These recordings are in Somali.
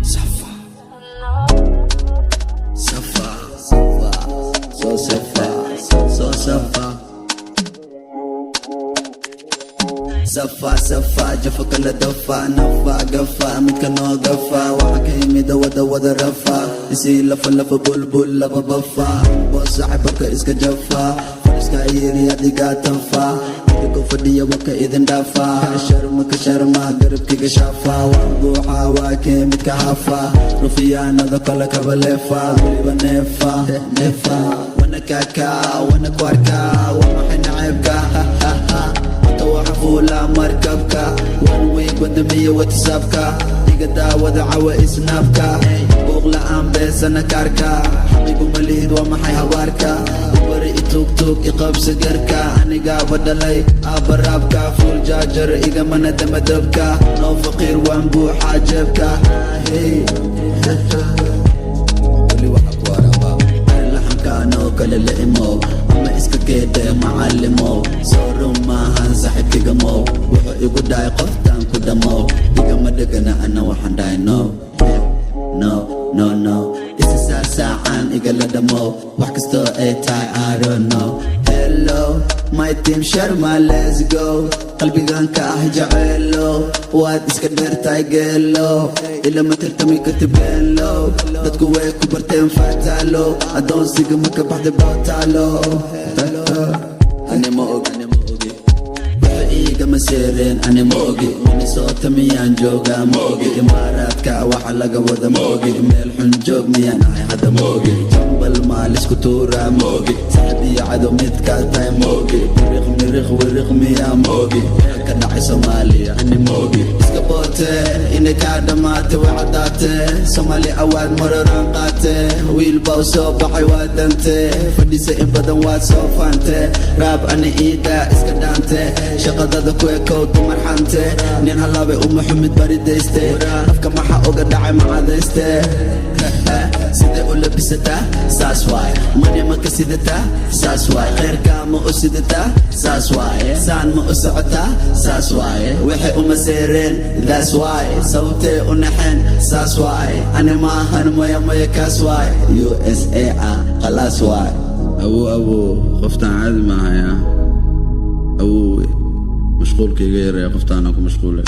Safa, Safa, Safa, so Safa, so Safa. Safa, Safa, Jaffa kala dafa, nafa, gafa, midka noo gafa. Waxa ka yimid wada rafa, isi lafa bulbul laba bafa. Boos saaxiibka iska jafa, fariska yiri adiga tanfa. Idinkoo fadhiya waka idin dhaafa, ka sharma garabkiga shaafa. Waan buuxa waa kee midka hafa, rufiyaanada kale kaba leefa. Weliba neefa, wana kaka, wana kwarka, waa maxay naceebka. وحفولا مركبكا وان ويك ودمية واتسابكا ديقا داوة عوا اسنابكا بوغلا عم انا كاركا حقيقو مليد ومحي هواركا وبري توك توك يقاب سقركا اني قابا دلي ابرابكا فول جاجر ايقا منا دمدبكا نو فقير وانبو حاجبكا ولي وحق ورابا اللحم كانو كل اللئمو اما اسكا كيدا معلمو صورو maahan saaxiibkayga mow wuxuu igu dhahay qoftaan ku dhamow igama dhegana ana waxaan dhahay no isa saacaan igala dhamow wax kastoo ay tahay I don't know. Hello my team Sharma let's go qalbigan ka ah jaceylo waad iska dheertahay geelo ilama tartami kartid beelo dadku way ku barteen fataalo adoonsiga marka baxday bootaalo anima og igama seereen ani ma ogi Minnesota miyaan joogaa ma ogi imaaraadka waxa laga wada ma ogi meel xun joog miyaan ahay hadda ma ogi jambal maalisku tuuraa ma ogi saxbiya cadow midkaa tahay ma ogi wiriq miyaa ma ogi ka dhacay Soomaaliya ani ma ogi iska boote inay kaa dhammaatay way caddaatee Soomaali awaad mararaan qaatee wiil baa soo baxay waa dantee fadhisa in badan waad soo faantee raab ani iidaa iska dhaantee shaqadada ku ekow dumar xante nin halaabay uma xumid baridayste afka maxa oga dhacay macadayste sidee u labisataa saas waay mani ma ka sidataa saas waay khayrkaa ma u sidataa saas waaye saan ma u socotaa saas waaye waxay uma seereen that's why sababtee u naxeen saas waaye ani maahan maya kaas waay USA khalaas waay awo qoftaan caadi maahaya awowe مشغولك غير يا قفتانا مشغولة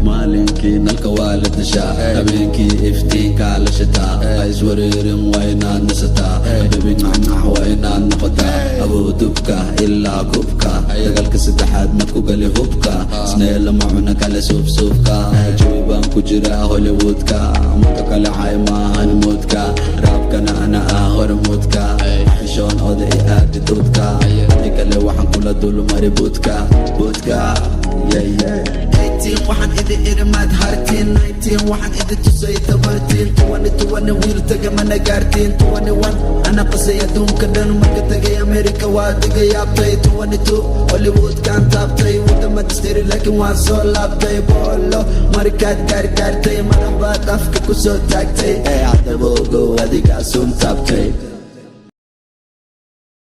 مالينكي نلقى والد نشاء أبينكي افتيك على شتاء عايز وريرم وينا نستا حبيبي نعنع وينا نقدا أبو دبكا إلا كوبكا يقلك سدحاد مكو قالي هوبكا سنيل معونك على سوفكا جويبان كجرا هوليوودكا مكاكا لعاي ماهن مودكا رابكنا أنا آخر مودكا حشون أودي آدي دودكا ديكالي وحن كل دولو mari budka 18 waxaan idin irmaad hartiin 19 waxaan idin tusay tabartiin 20 wiil taga mana gaartiin 21 ana qasay adduunka dhan marka tagay America waa diga yaabtay 22 Hollywood kaan taabtay wadama distiri laakiin waan soo laabtay boolo markaad gaartay madax baad afka ku soo taagtay adaboogo adigaa sun taabtay